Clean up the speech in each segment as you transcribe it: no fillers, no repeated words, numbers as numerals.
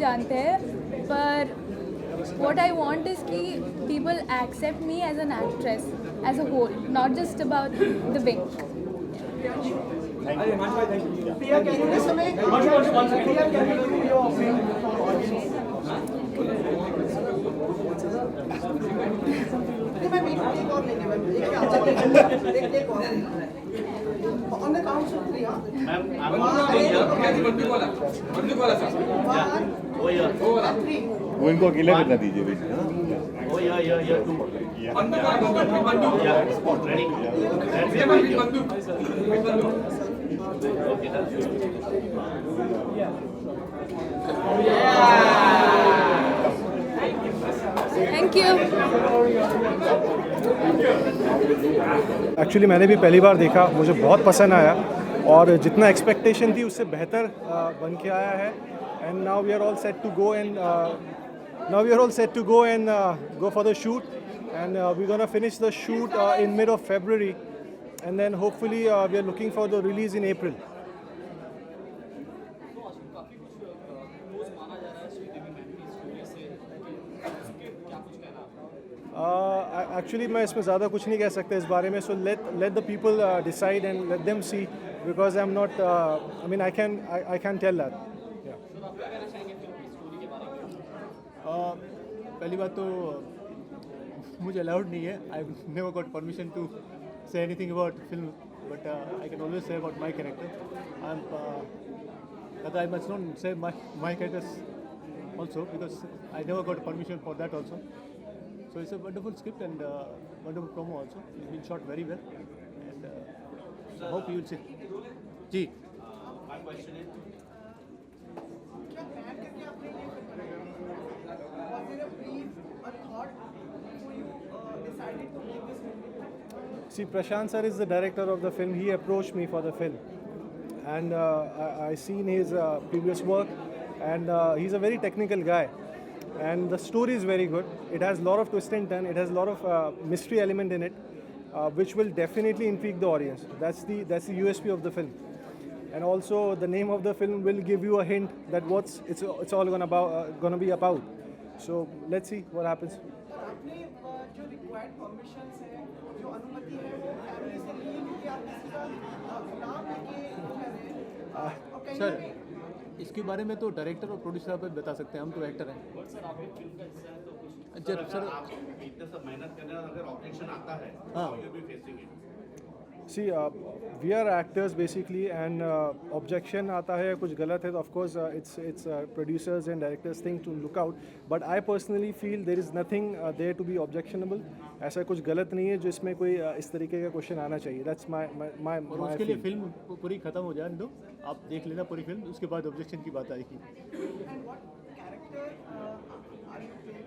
जानते हैं, पर what I want is कि people accept me as an actress as a whole, not just about the wing. On the count of three, huh? वो इनको अकेले करना दीजिए बेटा। Thank you. एक्चुअली मैंने भी पहली बार देखा, मुझे बहुत पसंद आया और जितना एक्सपेक्टेशन थी उससे बेहतर बन के आया है। And now we are all set to go and go for the shoot, and we're gonna finish the shoot in mid of February, and then hopefully we are looking for the release in April. Actually मैं इसमें ज़्यादा कुछ नहीं कह सकता इस बारे में, so let the people decide and let them see, because I am not, I mean I can tell that. पहली बात तो मुझे अलाउड नहीं है, I never got permission to say anything about film, but I can always say about my character. I must not say my characters also because I never got permission for that also. So it's a wonderful script and wonderful promo also. It's been shot very well, and I hope you will see. जी. My question is, क्या plan करके आपने ये film बनाई? Was there a brief, a thought before you decided to make this film? See, Prashant sir is the director of the film. He approached me for the film, and I seen his previous work, and he's a very technical guy, and the story is very good. It has a lot of twist and turn. It has a lot of mystery element in it, which will definitely intrigue the audience. That's the USP of the film, and also the name of the film will give you a hint that it's all gonna be about. So let's see what happens. आपने जो required permissions है, जो अनुमति है, वो family से ली है क्योंकि आप किसी का नाम लेके कर रहे हैं, और कहीं ना सर कहीं इसके बारे में तो डायरेक्टर और प्रोड्यूसर आप बता सकते हैं, हम तो एक्टर हैं। जब सर इतने सब मेहनत करने और अगर ऑब्जेक्शन आता है, हाँ। तो you be facing it. See, we are actors basically, and objection आता है, कुछ गलत है तो of course it's producers and directors thing to look out. But I personally feel there is nothing there to be objectionable. ऐसा कुछ गलत नहीं है जिसमें कोई इस तरीके का क्वेश्चन आना चाहिए. That's my और उसके लिए फिल्म पूरी खत्म हो जाए दो, आप देख लेना पूरी फिल्म, उसके बाद ऑब्जेक्शन की बात आएगी। and what character are you playing?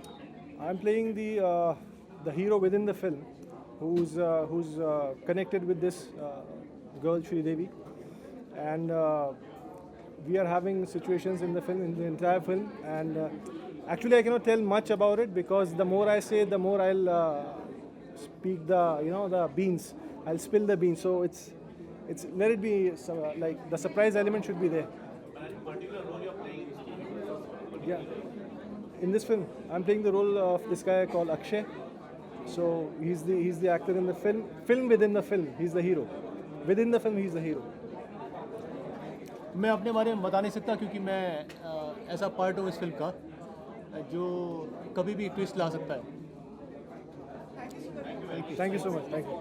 I'm playing the hero within the film, who's connected with this girl Sri Devi, and we are having situations in the film, in the entire film, and actually I cannot tell much about it because the more I say, the more I'll speak the beans. I'll spill the beans. So it's let it be like the surprise element should be there. Any particular role you're playing in this film? Yeah. In this film, I'm playing the role of this guy called Akshay. So he's the actor in the film. Film within the film, he's the hero. Within the film, he's the hero. मैं अपने बारे में बता नहीं सकता क्योंकि मैं ऐसा पार्ट हूँ इस फिल्म का जो कभी भी ट्विस्ट ला सकता है। Thank you so much. Thank you.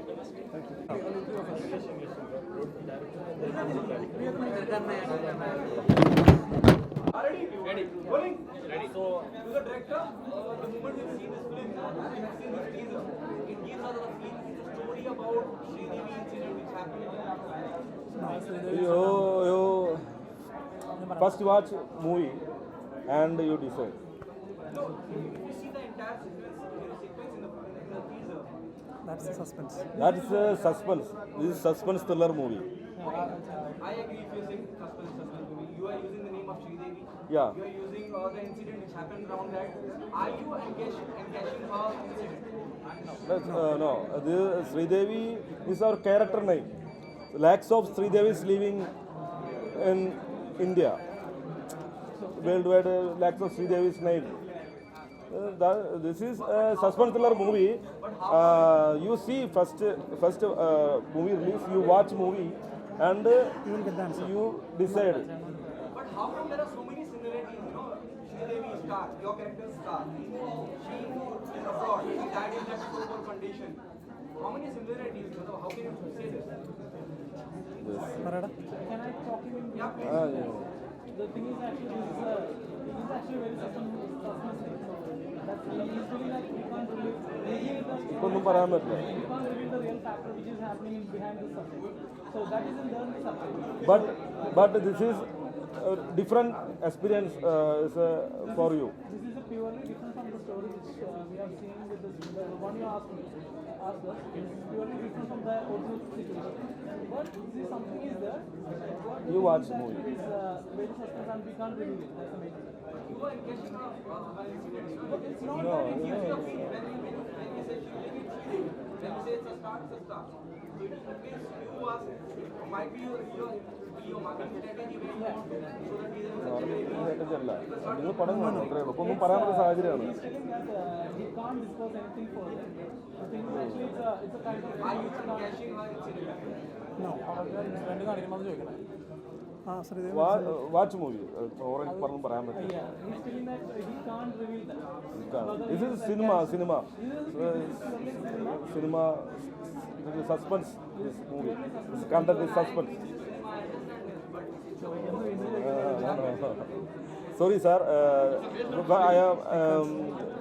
Ready. So, to the director, the moment we see this film, we have seen this teaser. It gives us a feel, it's a story about Sridevi incident which happened. You first watch movie and you decide. No, if you see the entire sequence in the teaser. That's the suspense. That's suspense. This is suspense thriller movie. I agree if you're saying suspense movie. You are using the name of Sridevi. Yeah. You are using the incident which happened around that. Are you encashing her incident? No. This Sridevi is our character name. Lakhs of Sridevis living in India. worldwide lakhs of Sridevi's name. This is a suspense thriller movie. You see first movie release, you watch movie, and you decide. But how come there are so many similarities? You know, Sridevi star, your character star. She is abroad. She died in that poor condition. How many similarities? How can you say this? Can I talk to him? Yeah, please. The thing is actually this is actually very suspense thing. So that's usually like we can't reveal ഇപ്പൊന്നും പറയാൻ പറ്റില്ല. we can't reveal the real factor which is happening behind the subject. So that isn't there in the subject. But this is a different experience for you. This is a purely different from the story which we have seen with the one you asked us. It's purely different from the original situation. But this is something is there. What You watch that movie. is very suspense and we can't reveal it. That's the main thing. It's not No, that no. When you say Sridevi, when you say it's a star, it's a star. So it means you ask, might be your marketing strategy where you want to show that he is a അല്ല നിങ്ങൾ പടം കാണും അത്രേ ഉള്ളൂ. ഇപ്പൊ ഒന്നും പറയാൻ പറ്റുന്ന സാഹചര്യമാണ്. He's telling that he can't discuss anything further. The thing is actually it's a kind of Are you cashing or it's watch movie orange പറഞ്ഞു പറയാൻ പറ്റില്ല. yeah. He's telling that he can't reveal that. This is cinema suspense. This movie, this content is suspense. Sorry, sir. I am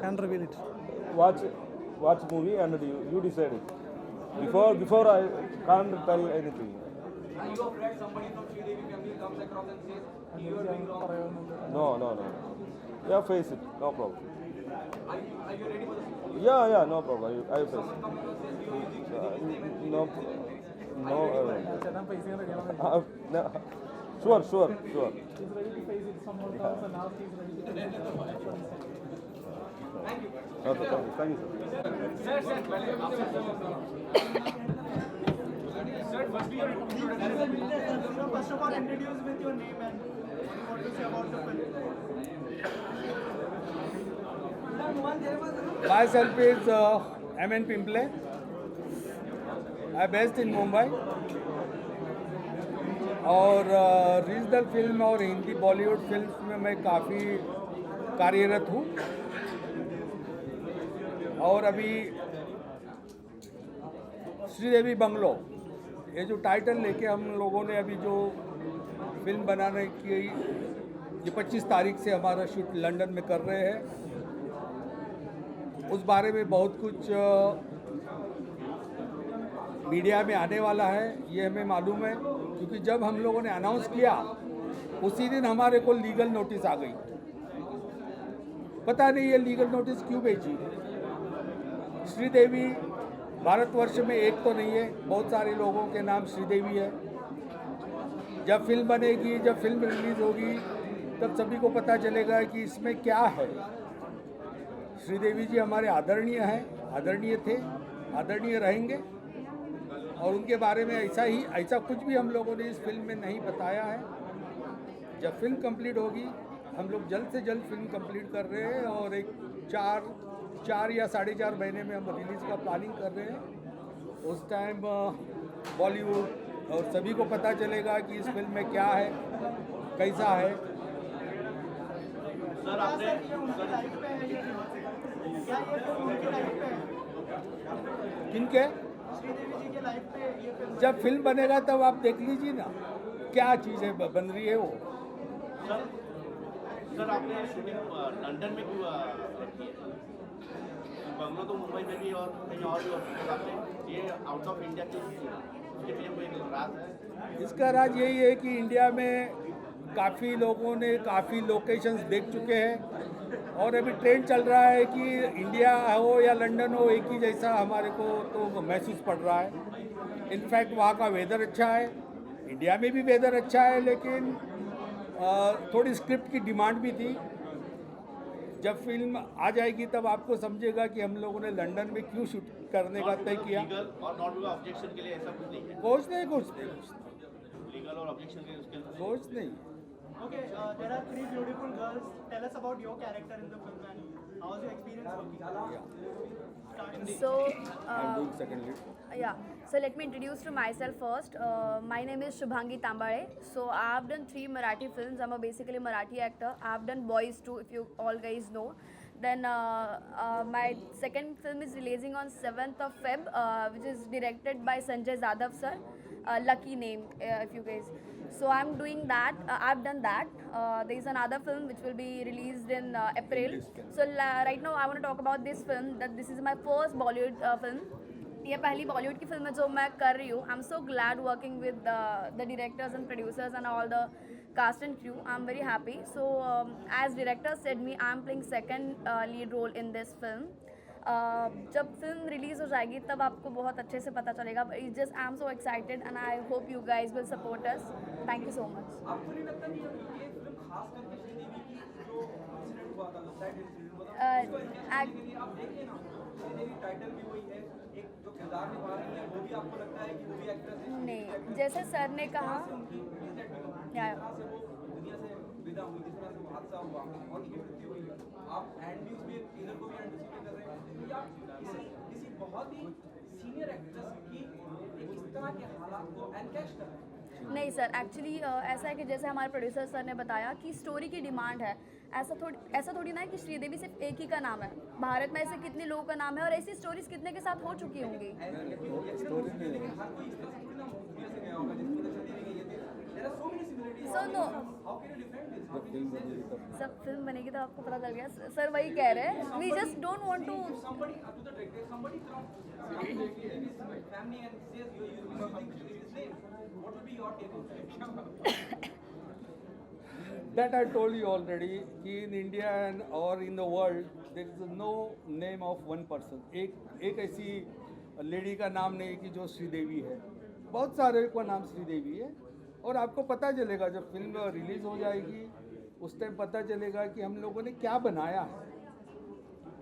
Can't reveal it. watch movie and you decide it. Before I can't tell anything. Are you afraid somebody from Sridevi family comes across and says you are doing wrong? No. Yeah, face it. No problem. Are you ready for this? Yeah, no problem. I face it. No. No. Sure. He's ready to face it. Someone comes and asks, he's ready to face it. That's what he said. Okay, thank you, sir. First of all, introduce with your name and what to say about the film. Myself is M.N. Pimple. I based in Mumbai. और regional film और Hindi Bollywood film में मैं काफ़ी कार्यरत हूँ और अभी Sridevi bungalow ये जो टाइटल लेके हम लोगों ने अभी जो फिल्म बनाने की ये 25 तारीख से हमारा शूट लंदन में कर रहे हैं उस बारे में बहुत कुछ मीडिया में आने वाला है ये हमें मालूम है क्योंकि जब हम लोगों ने अनाउंस किया उसी दिन हमारे को लीगल नोटिस आ गई। पता नहीं ये लीगल नोटिस क्यों भेजी। श्रीदेवी भारतवर्ष में एक तो नहीं है, बहुत सारे लोगों के नाम श्रीदेवी है। जब फिल्म बनेगी, जब फिल्म रिलीज होगी तब सभी को पता चलेगा कि इसमें क्या है। श्रीदेवी जी हमारे आदरणीय हैं, आदरणीय थे, आदरणीय रहेंगे और उनके बारे में ऐसा कुछ भी हम लोगों ने इस फिल्म में नहीं बताया है। जब फिल्म कंप्लीट होगी, हम लोग जल्द से जल्द फिल्म कंप्लीट कर रहे हैं और एक चार या 4.5 महीने में हम रिलीज़ का प्लानिंग कर रहे हैं। उस टाइम बॉलीवुड और सभी को पता चलेगा कि इस फिल्म में क्या है, कैसा है। सर आपने उनकी लाइफ पे है क्या ये फिल्म उनकी लाइफ पे है? किनके? श्रीदेवी जी के लाइफ पे ये फिल्म जब फिल्म बनेगा तब आप देख लीजिए ना क्या चीज़ें बन रही है वो। सर आपने शूटिंग लंदन में क्यों की है? बंगलो तो मुंबई में भी और कहीं और भी हो सकता है, आपने ये आउट ऑफ इंडिया क्यों किया? इसके पीछे कोई राज है? इसका राज यही है कि इंडिया में काफ़ी लोगों ने काफ़ी लोकेशंस देख चुके हैं और अभी ट्रेंड चल रहा है कि इंडिया हो या लंदन हो एक ही जैसा हमारे को तो महसूस पड़ रहा है। इनफैक्ट वहाँ का वेदर अच्छा है, इंडिया में भी वेदर अच्छा है, लेकिन थोड़ी स्क्रिप्ट की डिमांड भी थी। जब फिल्म आ जाएगी तब आपको समझेगा कि हम लोगों ने लंदन में क्यों शूट करने का तय किया। लीगल और नॉट बिकॉज ऑब्जेक्शन के लिए ऐसा कुछ नहीं है। कुछ नहीं लीगल और ऑब्जेक्शन के लिए उसके कुछ नहीं। Okay, there are three beautiful girls. Tell us about your character in the film and how was your experience working? So, I'm doing second lead. yeah. So let me introduce to myself first. My name is Shubhangi Tambare. So I've done 3 Marathi films. I'm a basically Marathi actor. I've done Boys too, if you all guys know. Then my second film is releasing on 7th of Feb, which is directed by Sanjay Zadav sir. Lucky name, if you guys. So I'm doing that. I've done that. There is another film which will be released in April. So right now I want to talk about this film. That this is my first Bollywood film. ये पहली बॉलीवुड की film है जो मैं कर रही हूँ. I am so glad working with the directors and producers and all the cast and crew. I am very happy. So as director said me, I am playing second lead role in this film. जब film release हो जाएगी तब आपको बहुत अच्छे से पता चलेगा. It's just I am so excited and I hope you guys will support us. Thank you so much. आपको नहीं लगता कि ये फिल्म खास करके श्रीदेवी की जो इंसिडेंट हुआ था, सैड इंसिडेंट हुआ था, उसको एनकैश करने के लिए आप देखिए ना, श्रीदेवी टाइटल भी वही है, एक जो किरदार निभा रही है वो भी आपको लगता है कि वो भी एक्ट्रेस है? नहीं, जैसे सर ने कहा, जिस तरह से वो दुनिया से विदा हुई, जिस तरह से वो हादसा हुआ और उनकी मृत्यु हुई, आप हैंड न्यूज भी टीजर को भी एंटिसिपेट कर रहे हैं, तो आप किसी बहुत ही सीनियर एक्ट्रेस की इस तरह के हालात को एनकैश कर रहे हैं? नहीं सर, एक्चुअली ऐसा है कि जैसे हमारे प्रोड्यूसर सर ने बताया कि स्टोरी की डिमांड है. ऐसा थोड़ी ना है कि श्रीदेवी सिर्फ एक ही का नाम है. भारत में ऐसे कितने लोगों का नाम है और ऐसी स्टोरीज कितने के साथ हो चुकी होंगी. सो नो, सब फिल्म बनेगी तो आपको पता चल गया. सर वही कह रहे हैं, we just don't want to. That I told you already कि in India and or in the world there is no name of one person. एक ऐसी लेडी का नाम नहीं कि जो श्रीदेवी है. बहुत सारे का नाम श्रीदेवी है और आपको पता चलेगा जब फिल्म रिलीज हो जाएगी उस टाइम पता चलेगा कि हम लोगों ने क्या बनाया है.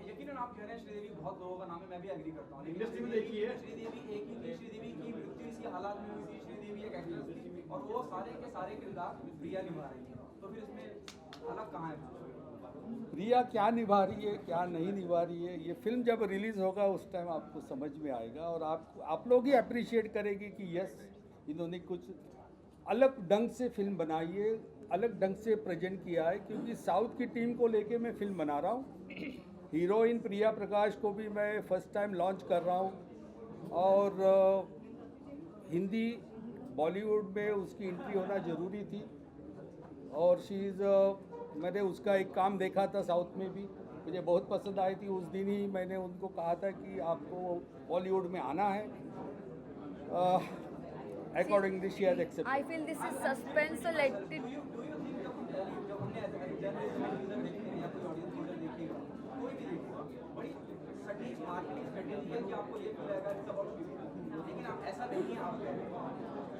यकीनन आप कह रहे हैं श्रीदेवी बहुत लोगों का नाम है, मैं भी एग्री करता हूँ. इंडस्ट्री में देखिए श्रीदेवी एक ही थी, श्रीदेवी की मृत्यु इसी हालात में हुई थी, श्रीदेवी एक एक्ट्रेस थी और वो सारे के सारे किरदार प्रिया निभा रही है. तो फिर इसमें अलग कहाँ है? प्रिया क्या निभा रही है क्या नहीं निभा रही है, ये फिल्म जब रिलीज होगा उस टाइम आपको समझ में आएगा और आप लोग ही अप्रिशिएट करेंगे कि यस इन्होंने कुछ अलग ढंग से फिल्म बनाई है, अलग ढंग से प्रेजेंट किया है. क्योंकि साउथ की टीम को लेके मैं फिल्म बना रहा हूँ. हीरोइन प्रिया प्रकाश को भी मैं फर्स्ट टाइम लॉन्च कर रहा हूँ और हिंदी बॉलीवुड में उसकी एंट्री होना ज़रूरी थी और मैंने उसका एक काम देखा था साउथ में भी, मुझे बहुत पसंद आई थी. उस दिन ही मैंने उनको कहा था कि आपको बॉलीवुड में आना है. Accordingly she has accepted. I feel this is suspense, so let it. सटीक मार्केटिंग स्ट्रेटेजी है कि आपको ये फील आएगा इट्स अबाउट श्रीदेवी, लेकिन आप ऐसा नहीं है. आप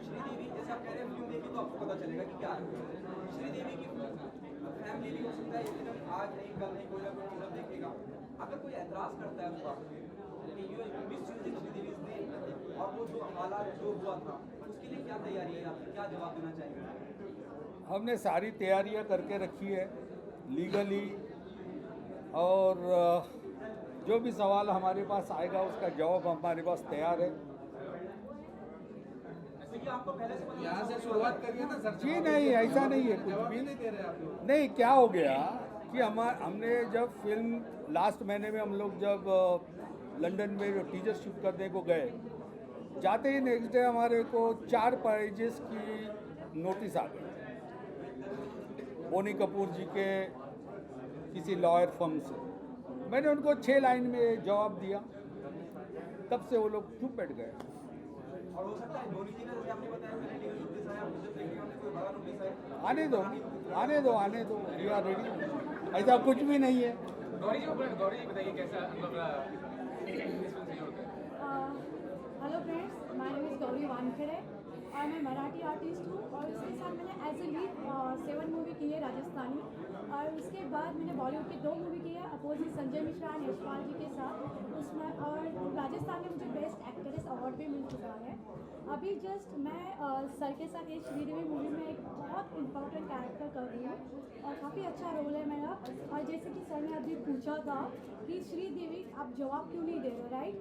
श्रीदेवी जैसे आप कह रहे हैं फिल्म देखी तो आपको पता चलेगा कि क्या है श्रीदेवी की फैमिली भी हो सकता है, लेकिन आज नहीं कल नहीं कोई ना कोई टीजर देखेगा. अगर कोई एतराज़ करता है उस बात कि यू मिसयूजिंग श्रीदेवी नेम और वो जो हालात जो हुआ था उसके लिए क्या तैयारी है, आप क्या जवाब देना चाहेंगे? हमने सारी तैयारियां करके रखी है लीगली और जो भी सवाल हमारे पास आएगा उसका जवाब हमारे पास तैयार है. आपको पहले से पता यहाँ से शुरुआत करिए ना सर. जी नहीं, ऐसा नहीं है कुछ भी नहीं. क्या हो गया कि हमने जब फिल्म लास्ट महीने में हम लोग जब लंदन में टीजर शूट करने को गए, जाते ही नेक्स्ट डे हमारे को 4 पेजेस की नोटिस आ गई बोनी कपूर जी के किसी लॉयर फर्म से. मैंने उनको 6 लाइन में जवाब दिया, तब से वो लोग चुप बैठ गए. और हो सकता है धोनी जी का जैसे आपने बताया कि लीगल नोटिस आया, मुझे देखने में कोई बड़ा नोटिस आया. आने दो वी आर रेडी. ऐसा कुछ भी नहीं है. गौरी जी बताइए कैसा अनुभव रहा इस फिल्म से जोड़कर? Hello friends, my name is Gauri Wankhede और और मैं मराठी आर्टिस्ट हूँ और उसके साथ मैंने एज ए लीड 7 मूवी की है राजस्थानी और उसके बाद मैंने बॉलीवुड की 2 मूवी की है अपोजिट संजय मिश्रा और यशपाल जी के साथ उसमें और राजस्थान में मुझे बेस्ट एक्ट्रेस अवार्ड भी मिल चुका है। अभी जस्ट मैं सर के साथ ये श्रीदेवी मूवी में एक बहुत इम्पोर्टेंट कैरेक्टर कर रही हूँ और काफ़ी अच्छा रोल है मेरा। और जैसे कि सर ने अभी पूछा था कि श्रीदेवी आप जवाब क्यों नहीं दे रहे, राइट?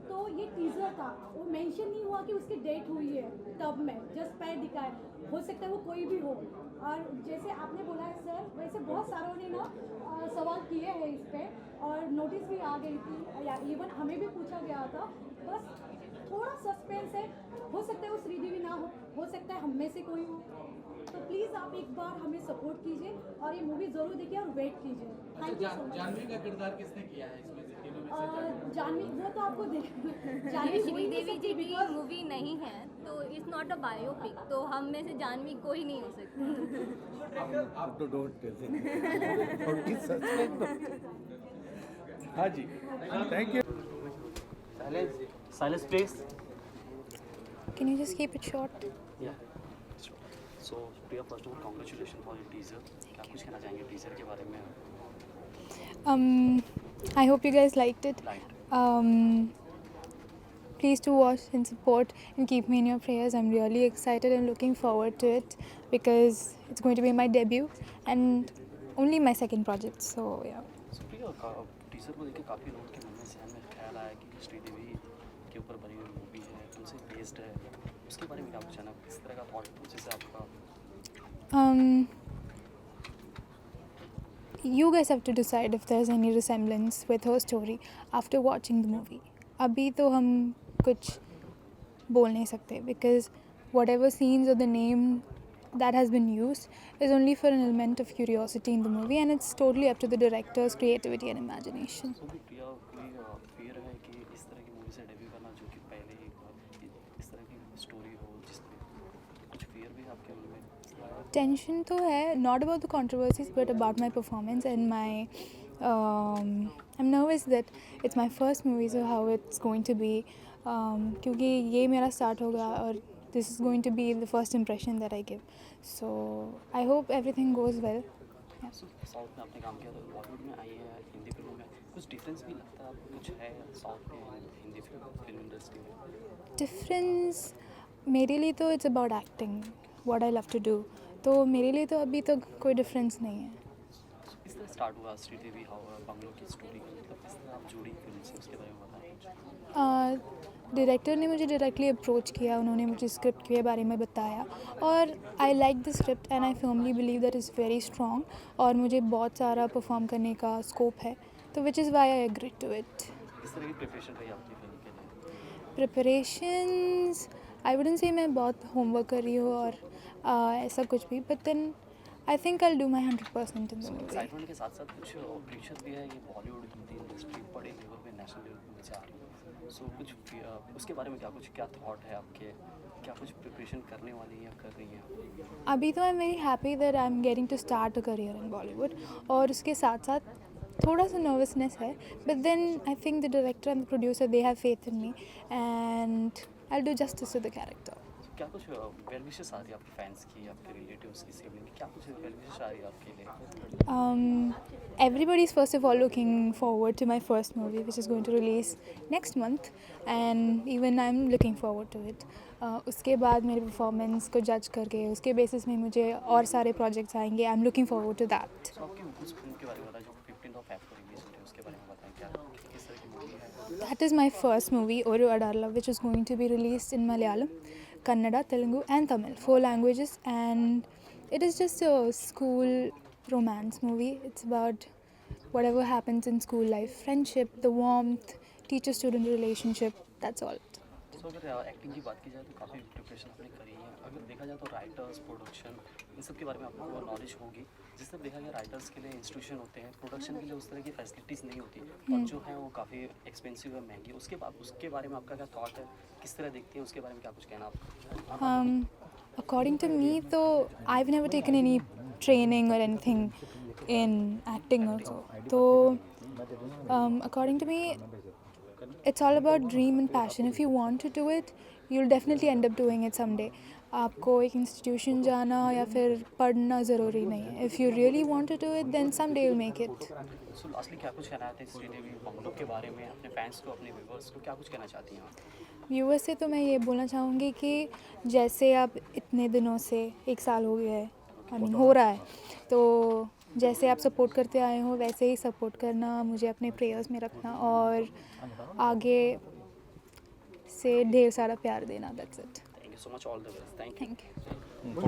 तो ये टीज़र था, वो मेंशन नहीं हुआ कि उसकी डेट हुई है तब में, जस्ट पैर दिखाए, हो सकता है वो कोई भी हो। और जैसे आपने बोला है सर, वैसे बहुत सारों ने ना सवाल किए हैं इस पर और नोटिस भी आ गई थी या इवन हमें भी पूछा गया था। बस थोड़ा सस्पेंस है, हो सकता है वो श्रीदेवी ना हो सकता है हम में से कोई हो। तो प्लीज़ आप एक बार हमें सपोर्ट कीजिए और ये मूवी ज़रूर देखिए और वेट कीजिए। Thank you so much. Janvi का किरदार किसने किया है इसमें से तीनों में से? जानवी वो तो आपको ये श्रीदेवी जी की मूवी नहीं है तो इट्स नॉट अ बायोपिक, तो हम में से जानवी कोई नहीं हो सकती। आप तो डोंट टेल हाँ जी, thank you. Silence, please. Can you just keep it short? Yeah. So, Priya, first of all, congratulations for your teaser. क्या कुछ कहना चाहेंगे टीजर के बारे में? I hope you guys liked it. Please do watch and support and keep me in your prayers. I'm really excited and looking forward to it because it's going to be my debut and only my second project. So yeah. So, Priya, teaser को देख के काफ़ी लोगों के मन में ज़हन में ख्याल आया कि श्रीदेवी के ऊपर बनी हुई मूवी है, तुमसे बेस्ड है, उसके बारे में क्या कुछ है ना, किस तरह का थॉट प्रोसेस है आपका? You guys have to decide if there's any resemblance with her story after watching the movie. अभी तो हम कुछ बोल नहीं सकते because whatever scenes or the name that has been used is only for an element of curiosity in the movie and it's totally up to the director's creativity and imagination. So, प्रिया, कोई fear है कि इस तरह की movie से debut करना जो कि पहले इस तरह की स्टोरी हो जिसमें कुछ fear भी है आपके मन में? Tension तो है, not about the controversies but about my performance and my I'm nervous that it's my first movie so how it's going to be क्योंकि ये मेरा start होगा और this is going to be the first impression that I give. So I hope everything goes well. Yeah. So, south में आपने काम किया तो बॉलीवुड में आई है, हिंदी फिल्मों में कुछ डिफरेंस भी लगता है आपको? कुछ है साउथ में हिंदी फिल्म इंडस्ट्री में? Difference मेरे लिए तो it's about acting, what I love to do. तो मेरे लिए तो अभी तक कोई डिफरेंस नहीं है। किस तरह स्टार्ट हुआ श्रीदेवी बंगलो की स्टोरी, मतलब किस तरह आप जुड़ी फिल्म से, उसके बारे में बताएं। डायरेक्टर ने मुझे डायरेक्टली अप्रोच किया, उन्होंने मुझे स्क्रिप्ट के बारे में बताया और I like the script and I firmly believe that is very strong और मुझे बहुत सारा परफॉर्म करने का स्कोप है तो which is why I agree to it. किस तरह की प्रिपरेशन रही आपकी फिल्म के लिए? प्रिपरेशंस आई वुडंट से मैं बहुत होमवर्क कर रही हूँ और ऐसा कुछ भी but then I think I will do my 100% in the movie. Excitement के साथ साथ कुछ प्रेशर भी है कि बॉलीवुड हिंदी इंडस्ट्री बड़े लेवल पे नेशनल लेवल पे नीचे आ रही है, सो कुछ उसके बारे में क्या थॉट है आपके, क्या कुछ प्रिपरेशन करने वाली हैं या कर रही हैं? अभी तो I am very happy that I am getting to start a career in Bollywood और उसके साथ साथ थोड़ा सा नर्वसनेस है but then I think the director and the producer they have faith in me and I will do justice to the character. क्या कुछ well wishes आ रही है आपके फैंस की, आपके रिलेटिव्स की, सिबलिंग की, क्या कुछ वेल विशेस आ रही है आपके लिए? Everybody is first of all looking forward to my first movie which is going to release next month and even I'm looking forward to it. उसके बाद मेरे परफॉर्मेंस को जज करके उसके बेसिस में मुझे और सारे प्रोजेक्ट्स आएंगे। I am looking forward to that. So, आपकी उस फिल्म के बारे में बताएं जो 15 of Feb को रिलीज हो रही है, उसके बारे में बताएं क्या किस तरह की मूवी है? That is my first movie Oru Adarla which is going to be released in Malayalam, Kannada, Telugu and Tamil, 4 languages and it is just a school romance movie. It's about whatever happens in school life, friendship, the warmth, teacher-student relationship, that's all. So, अगर acting की बात की जाए तो काफ़ी preparation आपने करी है, अगर देखा जाए तो राइटर्स, प्रोडक्शन, इन सब के बारे में आपको नॉलेज होगी। जिस तरह देखा गया राइटर्स के लिए इंस्टीट्यूशन होते हैं, प्रोडक्शन के लिए उस तरह की फैसिलिटीज़ नहीं होती और जो है वो काफ़ी एक्सपेंसिव है, महंगी। उसके बारे में आपका क्या थॉट है, किस तरह देखते हैं, उसके बारे में क्या कुछ कहना आपका? According to me तो I've never taken any training or anything in acting also. तो according to me करना? It's all about dream and passion. If you want to do it, you'll definitely end up doing it someday. आपको एक institution जाना या फिर पढ़ना ज़रूरी नहीं है. If you really want to do it, then someday you'll make it. So lastly क्या कुछ कहना है श्रीदेवी बंगलो के बारे में, अपने फैंस को, अपने व्यूवर्स को क्या कुछ कहना चाहती हैं आप? व्यूअर्स से तो मैं ये बोलना चाहूँगी कि जैसे आप इतने दिनों से 1 साल हो गया है, आई मीन हो रहा है, तो जैसे आप सपोर्ट करते आए हो वैसे ही सपोर्ट करना, मुझे अपने प्रेयर्स में रखना और आगे से ढेर सारा प्यार देना. That's it. Thank you so much, all the best. Thank you. Thank you.